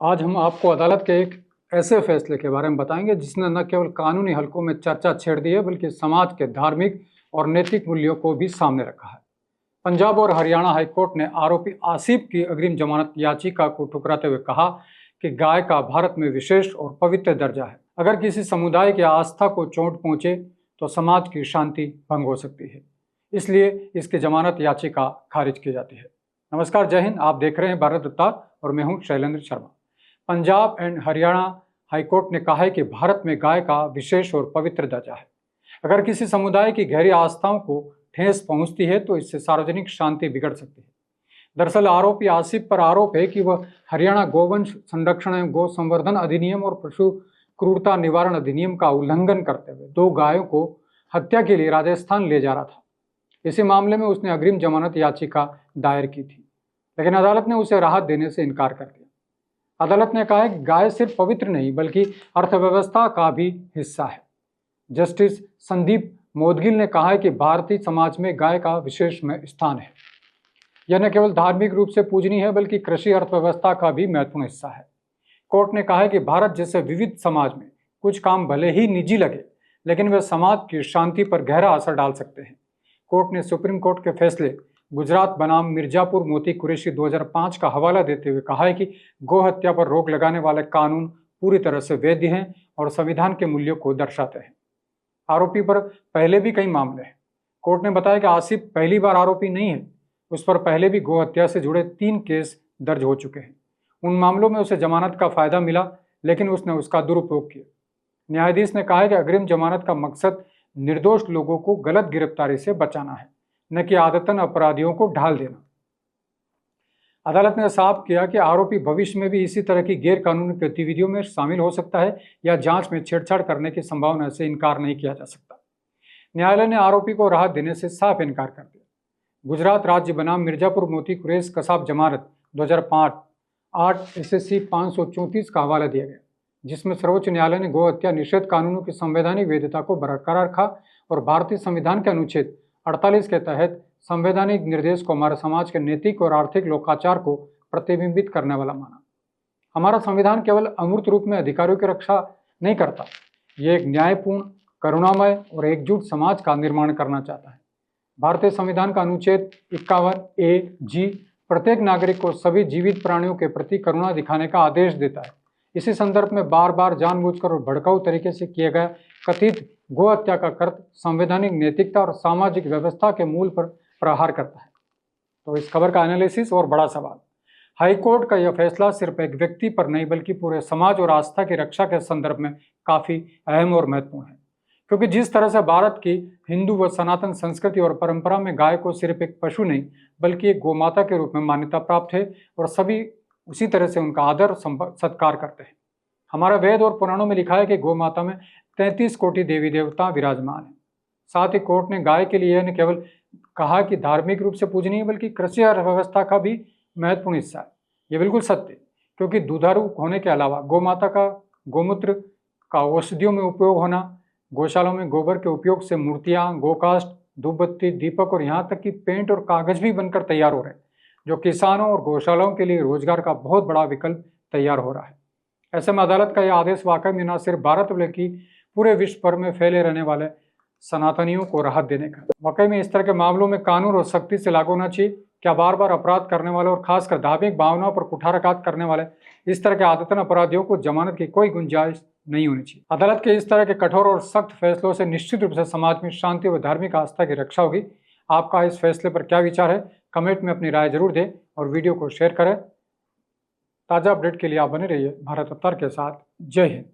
आज हम आपको अदालत के एक ऐसे फैसले के बारे में बताएंगे जिसने न केवल कानूनी हलकों में चर्चा छेड़ दी है बल्कि समाज के धार्मिक और नैतिक मूल्यों को भी सामने रखा है। पंजाब और हरियाणा हाईकोर्ट ने आरोपी आसिफ की अग्रिम जमानत याचिका को ठुकराते हुए कहा कि गाय का भारत में विशेष और पवित्र दर्जा है। अगर किसी समुदाय की आस्था को चोट पहुंचे तो समाज की शांति भंग हो सकती है, इसलिए इसकी जमानत याचिका खारिज की जाती है। नमस्कार, जय हिंद। आप देख रहे हैं भारत अवतार और मैं हूं शैलेंद्र शर्मा। पंजाब एंड हरियाणा हाईकोर्ट ने कहा है कि भारत में गाय का विशेष और पवित्र दर्जा है। अगर किसी समुदाय की गहरी आस्थाओं को ठेस पहुंचती है तो इससे सार्वजनिक शांति बिगड़ सकती है। दरअसल आरोपी आसिफ पर आरोप है कि वह हरियाणा गोवंश संरक्षण एवं गौ संवर्धन अधिनियम और पशु क्रूरता निवारण अधिनियम का उल्लंघन करते हुए 2 गायों को हत्या के लिए राजस्थान ले जा रहा था। इसी मामले में उसने अग्रिम जमानत याचिका दायर की थी, लेकिन अदालत ने उसे राहत देने से इनकार कर दिया। अदालत ने कहा है कि गाय सिर्फ पवित्र नहीं बल्कि अर्थव्यवस्था का भी हिस्सा है। जस्टिस संदीप मोदगिल ने कहा है कि भारतीय समाज में गाय का विशेष स्थान है। यह न केवल धार्मिक रूप से पूजनीय है बल्कि कृषि अर्थव्यवस्था का भी महत्वपूर्ण हिस्सा है। कोर्ट ने कहा है कि भारत जैसे विविध समाज में कुछ काम भले ही निजी लगे लेकिन वे समाज की शांति पर गहरा असर डाल सकते हैं। कोर्ट ने सुप्रीम कोर्ट के फैसले गुजरात बनाम मिर्जापुर मोती कुरैशी 2005 का हवाला देते हुए कहा है कि गौ हत्या पर रोक लगाने वाले कानून पूरी तरह से वैध हैं और संविधान के मूल्यों को दर्शाते हैं। आरोपी पर पहले भी कई मामले हैं। कोर्ट ने बताया कि आसिफ पहली बार आरोपी नहीं है, उस पर पहले भी गौ हत्या से जुड़े 3 केस दर्ज हो चुके हैं। उन मामलों में उसे जमानत का फायदा मिला लेकिन उसने उसका दुरुपयोग किया। न्यायाधीश ने कहा है कि अग्रिम जमानत का मकसद निर्दोष लोगों को गलत गिरफ्तारी से बचाना है, न कि आदतन अपराधियों को ढाल देना। अदालत ने साफ किया कि आरोपी भविष्य में भी इसी तरह की गैर कानूनी गतिविधियों में शामिल हो सकता है या जांच में छेड़छाड़ करने की संभावना से इनकार नहीं किया जा सकता। न्यायालय ने आरोपी को राहत देने से साफ इनकार कर दिया। गुजरात राज्य बनाम मिर्जापुर मोती कुरैश कसाब जमानत 2005 8 SSC 534 का हवाला दिया गया, जिसमें सर्वोच्च न्यायालय ने गौ हत्या निषेध कानूनों की संवैधानिक वैधता को बरकरार रखा और भारतीय संविधान के अनुच्छेद 48 के तहत संवैधानिक निर्देश को हमारे समाज के नैतिक और आर्थिक लोकाचार को प्रतिबिंबित करने वाला माना। हमारा संविधान केवल अमूर्त रूप में अधिकारों की रक्षा नहीं करता, यह एक न्यायपूर्ण, करुणामय और एकजुट समाज का निर्माण करना चाहता है। भारतीय संविधान का अनुच्छेद 51A(G) प्रत्येक नागरिक को सभी जीवित प्राणियों के प्रति करुणा दिखाने का आदेश देता है। इसी संदर्भ में बार बार जानबूझकर और भड़काऊ तरीके से किए गए कथित गौ हत्या का कृत्य संवैधानिक नैतिकता और सामाजिक व्यवस्था के मूल पर प्रहार करता है। तो इस खबर का एनालिसिस और बड़ा सवाल, हाईकोर्ट का यह फैसला सिर्फ एक व्यक्ति पर नहीं बल्कि पूरे समाज और आस्था की रक्षा के संदर्भ में काफी अहम और महत्वपूर्ण है, क्योंकि जिस तरह से भारत की हिंदू व सनातन संस्कृति और परंपरा में गाय को सिर्फ एक पशु नहीं बल्कि एक गोमाता के रूप में मान्यता प्राप्त है और सभी उसी तरह से उनका आदर सत्कार करते हैं। हमारा वेद और पुराणों में लिखा है कि गौ माता में 33 कोटि देवी देवता विराजमान है। साथ ही कोर्ट ने गाय के लिए न केवल कहा कि धार्मिक रूप से पूजनीय बल्कि कृषि अर्थव्यवस्था का भी महत्वपूर्ण हिस्सा है। यह बिल्कुल सत्य, क्योंकि दुधारू होने के अलावा गौ माता का गोमूत्र का औषधियों में उपयोग होना, गौशालों में गोबर के उपयोग से मूर्तियां, गोकास्ट, धूपबत्ती, दीपक और यहाँ तक कि पेंट और कागज भी बनकर तैयार हो रहे हैं, जो किसानों और गौशालाओं के लिए रोजगार का बहुत बड़ा विकल्प तैयार हो रहा है। ऐसे में अदालत का यह आदेश वाकई में न सिर्फ भारत बल्कि पूरे विश्व भर में फैले रहने वाले सनातनियों को राहत देने का। वाकई में इस तरह के मामलों में कानून और सख्ती से लागू होना चाहिए। क्या बार बार अपराध करने वाले और खासकर धार्मिक भावनाओं पर कुठाराघात करने वाले इस तरह के आदतन अपराधियों को जमानत की कोई गुंजाइश नहीं होनी चाहिए। अदालत के इस तरह के कठोर और सख्त फैसलों से निश्चित रूप से समाज में शांति व धार्मिक आस्था की रक्षा होगी। आपका इस फैसले पर क्या विचार है? कमेंट में अपनी राय जरूर दें और वीडियो को शेयर करें। ताज़ा अपडेट के लिए आप बने रहिए भारत अवतार के साथ। जय हिंद।